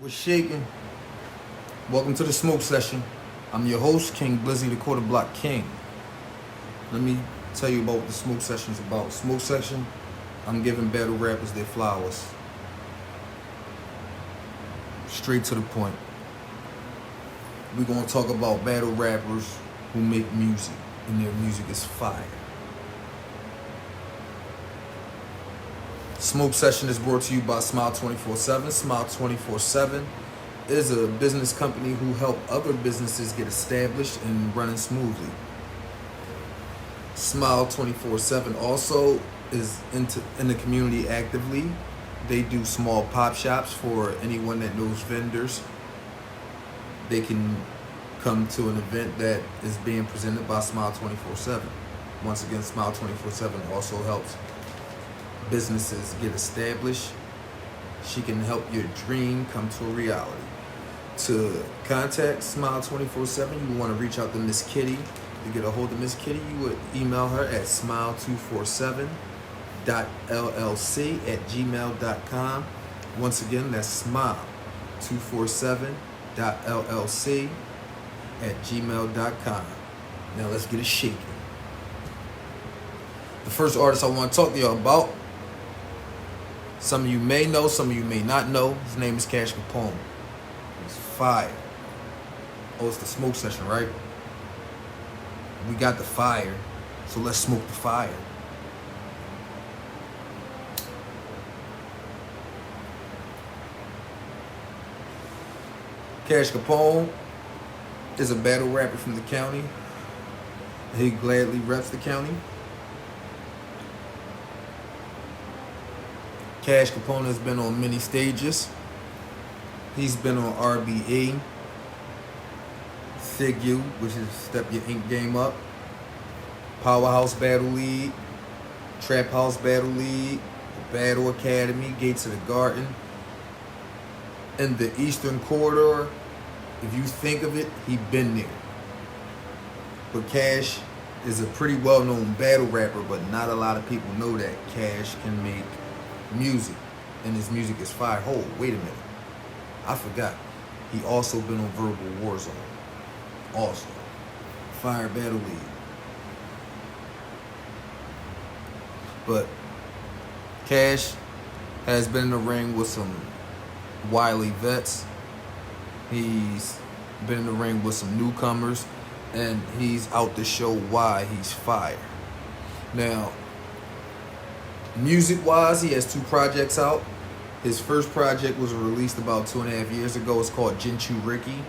What's shaking? Welcome to the smoke session. I'm your host, King Blizzy, the Quarter Block King. Let me tell you about what the smoke session's about. Smoke session, I'm giving battle rappers their flowers. Straight to the point. We're gonna talk about battle rappers who make music, and their music is fire. Smoke Session is brought to you by Smile 24/7. Smile 24/7 is a business company who help other businesses get established and running smoothly. Smile 24/7 also is in the community actively. They do small pop shops for anyone that knows vendors. They can come to an event that is being presented by Smile 24/7. Once again, Smile 24/7 also helps businesses get established. She can help your dream come to a reality. To contact Smile 24/7, you want to reach out to Miss Kitty. To get a hold of Miss Kitty, you would email her at smile247.llc@gmail.com. Once again, that's smile247.llc@gmail.com. Now let's get it shaking. The first artist I want to talk to y'all about, some of you may know, some of you may not know. His name is Cash Capone. He's fire. Oh, it's the smoke session, right? We got the fire, so let's smoke the fire. Cash Capone is a battle rapper from the county. He gladly reps the county. Cash Capone has been on many stages. He's been on RBE, Sig U, which is Step Your Ink Game Up, Powerhouse Battle League, Trap House Battle League, Battle Academy, Gates of the Garden. In the Eastern Corridor, if you think of it, he been there. But Cash is a pretty well-known battle rapper, but not a lot of people know that Cash can make music, and his music is fire. Hold, wait a minute, I forgot. He also been on Verbal Warzone, also Fire Battle League. But Cash has been in the ring with some wily vets. He's been in the ring with some newcomers, and he's out to show why he's fire. Now, music-wise, he has 2 projects out. His first project was released about 2.5 years ago. It's called Jinchu Ricky.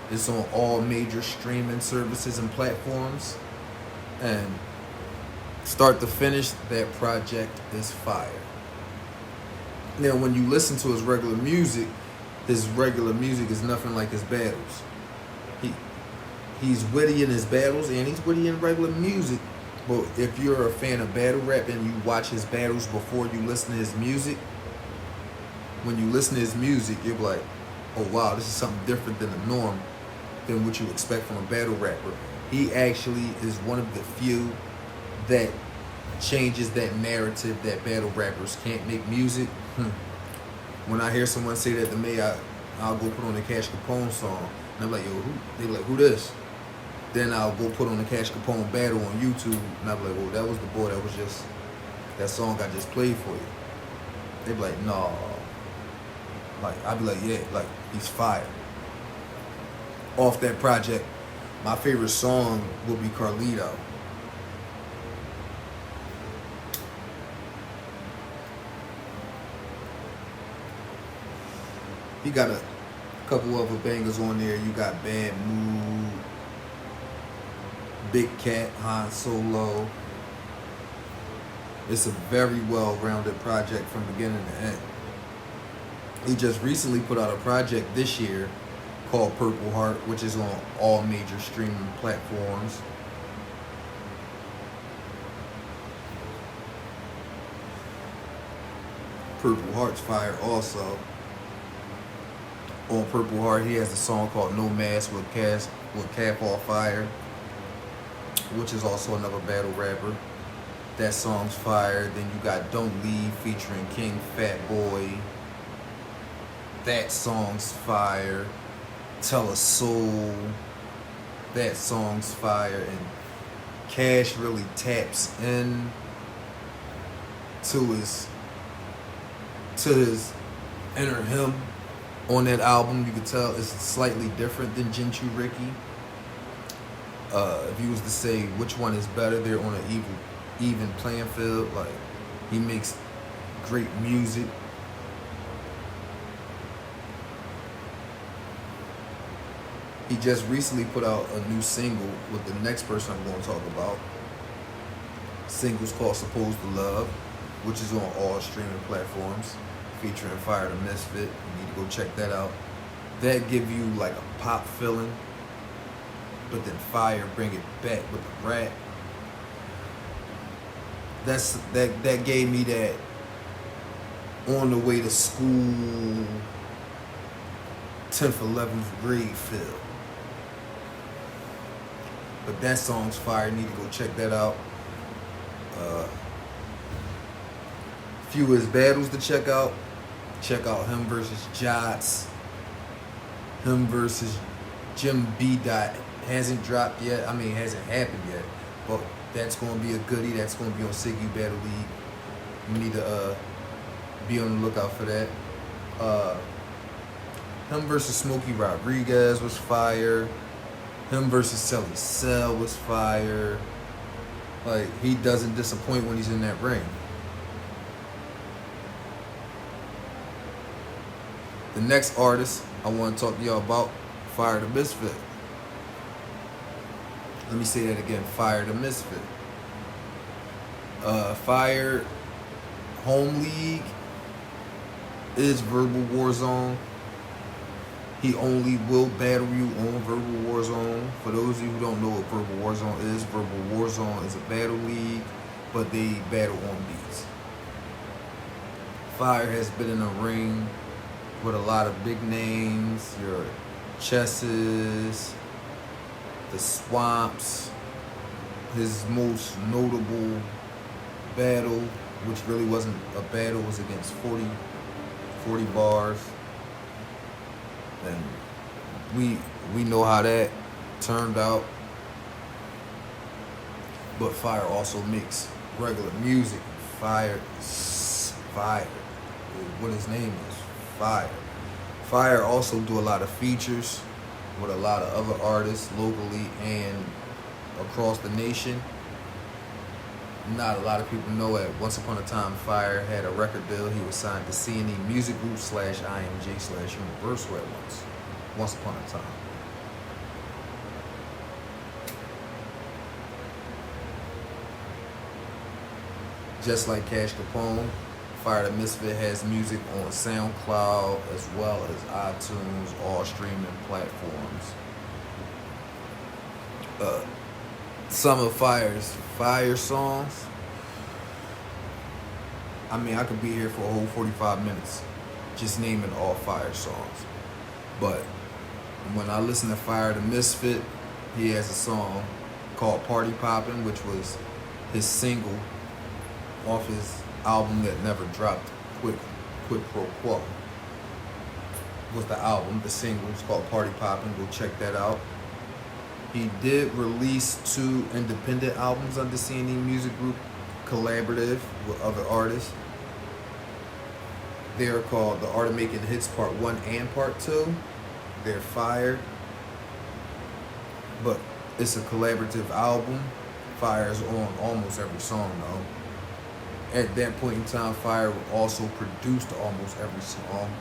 It's on all major streaming services and platforms. And start to finish, that project is fire. Now, when you listen to his regular music is nothing like his battles. He's witty in his battles, and he's witty in regular music. But if you're a fan of battle rap and you watch his battles before you listen to his music, when you listen to his music, you're like, oh wow, this is something different than the norm, than what you expect from a battle rapper. He actually is one of the few that changes that narrative that battle rappers can't make music. When I hear someone say that to me, I'll go put on the Cash Capone song, and I'm like, yo, who? They like, who this? Then I'll go put on the Cash Capone battle on YouTube, and I'll be like, oh, that was the boy that was just, that song I just played for you. They be like, no. Like, I'll be like, yeah, like, he's fire. Off that project, my favorite song will be Carlito. He got a couple other bangers on there. You got Bad Mood, Big Cat, Han Solo. It's a very well-rounded project from beginning to end. He just recently put out a project this year called Purple Heart, which is on all major streaming platforms. Purple Heart's fire also. On Purple Heart, he has a song called No Mask with Cap All Fire, which is also another battle rapper. That song's fire. Then you got Don't Leave featuring King Fat Boy. That song's fire. Tell a Soul. That song's fire. And Cash really taps in to his inner him on that album. You can tell it's slightly different than Jinchu Ricky. If you was to say which one is better, they're on an even playing field. Like, he makes great music. He just recently put out a new single with the next person I'm going to talk about. Single's called Supposed to Love, which is on all streaming platforms, featuring Fire the Misfit. You need to go check that out. That give you like a pop feeling, but then Fire bring it back with the rap. That gave me that on the way to school 10th, 11th grade feel. But that song's fire. You need to go check that out. Few of his battles to check out. Check out him versus Jots. Him versus Jim B. Dot. Hasn't dropped yet. I mean, hasn't happened yet. But that's going to be a goodie. That's going to be on Siggy Battle League. You need to be on the lookout for that. Him versus Smokey Rodriguez was fire. Him versus Selly Cell was fire. Like, he doesn't disappoint when he's in that ring. The next artist I want to talk to y'all about, Fire the Misfit. Let me say that again, Fire the Misfit. Fire Home League is Verbal Warzone. He only will battle you on Verbal Warzone. For those of you who don't know what Verbal Warzone is a battle league, but they battle on beats. Fire has been in a ring with a lot of big names, your Chesses, the Swamps. His most notable battle, which really wasn't a battle, was against 40 bars. And we know how that turned out. But Fire also makes regular music. Fire. What his name is. Fire. Fire also do a lot of features with a lot of other artists locally and across the nation. Not a lot of people know it. Once upon a time, Fire had a record deal. He was signed to C&E Music Group /IMG/Universal at once upon a time. Just like Cash Capone, Fire the Misfit has music on SoundCloud as well as iTunes, all streaming platforms. Some of Fire's fire songs, I mean, I could be here for a whole 45 minutes just naming all Fire songs. But when I listen to Fire the Misfit, he has a song called Party Poppin', which was his single off his album that never dropped, Quid Pro Quo. Was the album, the single is called Party Poppin'. Go check that out. He did release 2 independent albums under C&E Music Group, collaborative with other artists. They are called The Art of Making Hits Part 1 and Part 2. They're fire. But it's a collaborative album. Fire's on almost every song though. At that point in time, Fire also produced almost every song.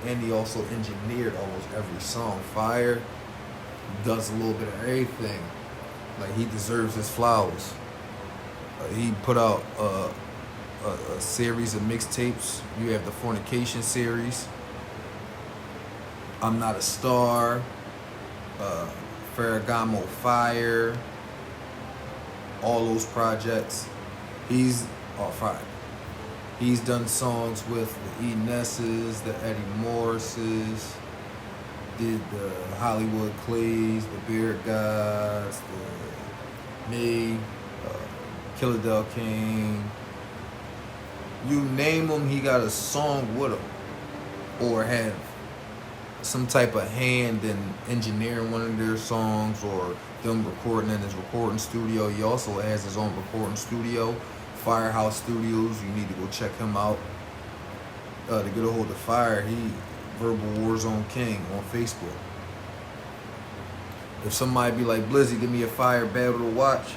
And he also engineered almost every song. Fire does a little bit of everything. Like, he deserves his flowers. He put out a series of mixtapes. You have the Fornication series, I'm Not a Star, Ferragamo Fire, all those projects. He's fire. He's done songs with the E. Nesses, the Eddie Morrises, did the Hollywood Clays, the Beard Gods, the Me, Killer Del King. You name him, he got a song with him. or have some type of hand in engineering one of their songs or them recording in his recording studio. He also has his own recording studio, Firehouse Studios. You need to go check him out. To get a hold of Fire, he Verbal Warzone King on Facebook. If somebody be like, Blizzy, give me a Fire battle to watch,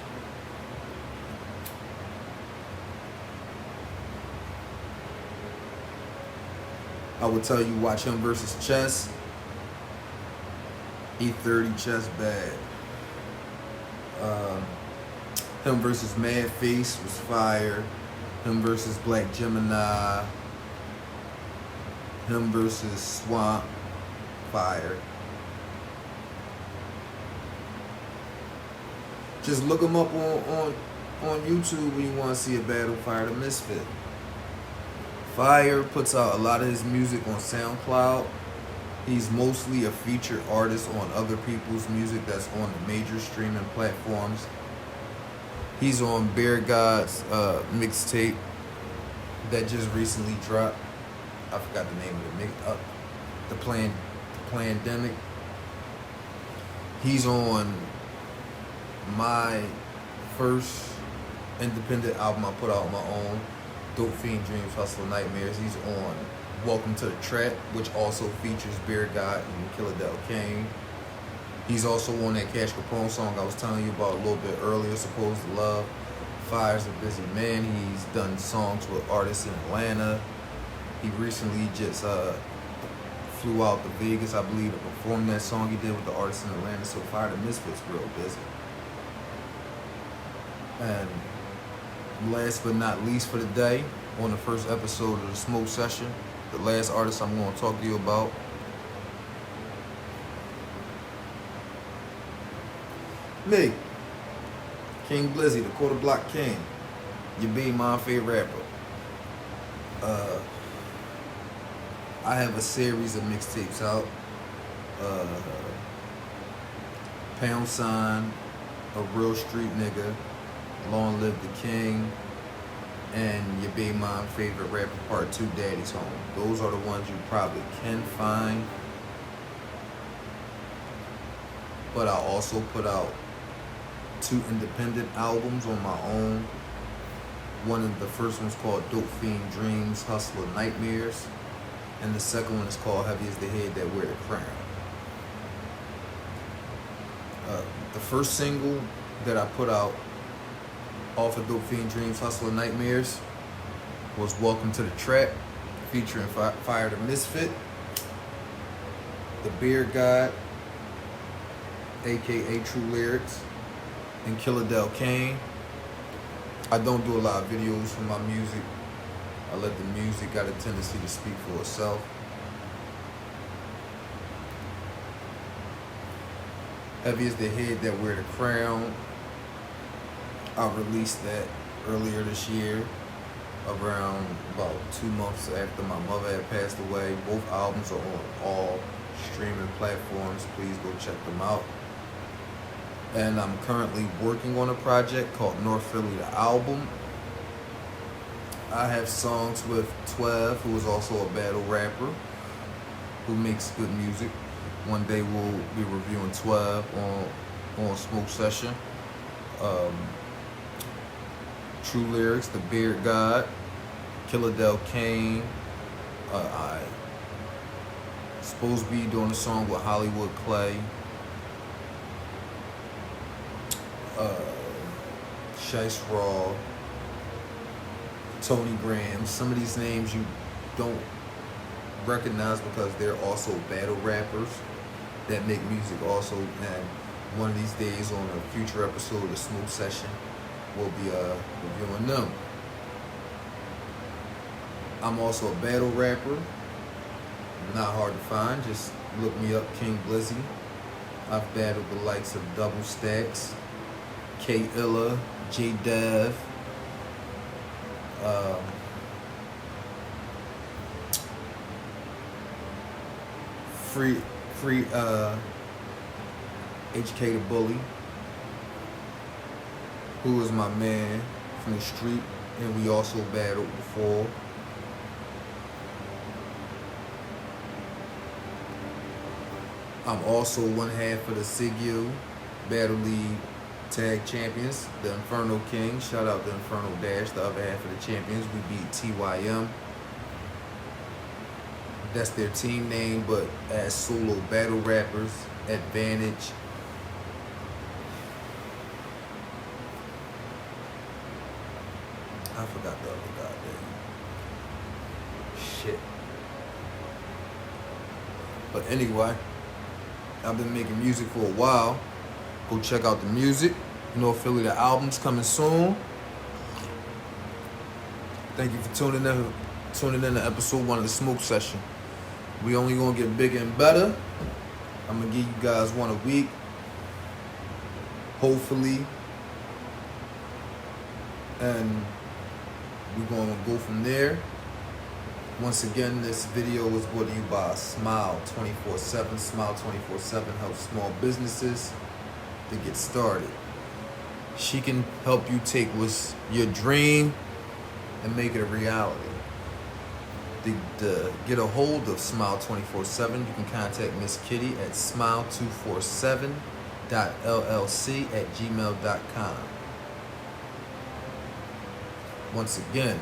I would tell you watch him versus Chess. E30 Chess bad. Him versus Mad Face was fire. Him versus Black Gemini. Him versus Swamp, fire. Just look him up on YouTube when you want to see a battle. Fire the Misfit. Fire puts out a lot of his music on SoundCloud. He's mostly a featured artist on other people's music that's on the major streaming platforms. He's on Bear God's mixtape that just recently dropped. I forgot the name of it. The Plandemic. He's on my first independent album I put out on my own, Dope Fiend Dreams, Hustle Nightmares. He's on Welcome to the Trap, which also features Bear God and Killer Del Kane. He's also on that Cash Capone song I was telling you about a little bit earlier, Supposed to Love. Fire's a busy man. He's done songs with artists in Atlanta. He recently just flew out to Vegas, I believe, to perform that song he did with the artists in Atlanta. So Fire the Misfit's real busy. And last but not least for the day, on the first episode of the Smoke Session, the last artist I'm going to talk to you about, me, King Blizzy, the Quarter Block King. You be my favorite rapper. I have a series of mixtapes out. Pound Sign, A Real Street Nigga, Long Live the King, and You Be My Favorite Rapper Part 2, Daddy's Home. Those are the ones you probably can find. But I also put out 2 independent albums on my own. One of the first one's called Dope Fiend Dreams, Hustler Nightmares. And the second one is called Heavy is the Head That Wear the Crown. The first single that I put out off of Dope Fiend Dreams, Hustler Nightmares was Welcome to the Trap, featuring Fire the Misfit, the Beard God, aka True Lyrics, and Killer Del Kane. I don't do a lot of videos for my music. I let the music got a tendency to speak for itself. Heavy is the Head That Wear the Crown. I released that earlier this year, around about 2 months after my mother had passed away. Both albums are on all streaming platforms. Please go check them out. And I'm currently working on a project called North Philly the Album. I have songs with 12, who is also a battle rapper, who makes good music. One day we'll be reviewing 12 on Smoke Session. True Lyrics, The Beard God, Killer Del Kane. I supposed to be doing a song with Hollywood Clay. Shice Raw, Tony Graham. Some of these names you don't recognize because they're also battle rappers that make music also. And one of these days on a future episode of the Smoke Session, we'll be reviewing them. I'm also a battle rapper. Not hard to find. Just look me up, King Blizzy. I've battled the likes of Double Stacks, K Illa, J Dev, Free HK the Bully, who is my man from the street, and we also battled before. I'm also one half of the Sigil Battle League Tag Champions, the Inferno King. Shout out to Inferno Dash, the other half of the champions. We beat TYM. That's their team name, but as solo battle rappers, Advantage. I forgot the other goddamn shit. But anyway, I've been making music for a while. Go check out the music. North Philly, the album's coming soon. Thank you for tuning in to episode 1 of the Smoke Session. We only gonna get bigger and better. I'm gonna give you guys one a week. Hopefully. And we're gonna go from there. Once again, this video is brought to you by Smile 24/7. Smile 24/7 helps small businesses to get started. She can help you take what's your dream and make it a reality. To get a hold of Smile 24/7, you can contact Miss Kitty at smile247.llc@gmail.com. Once again,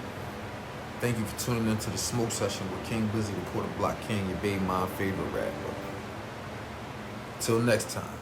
thank you for tuning into the Smoke Session with King Busy, the Quarter Block King, your baby, my favorite rapper. Till next time.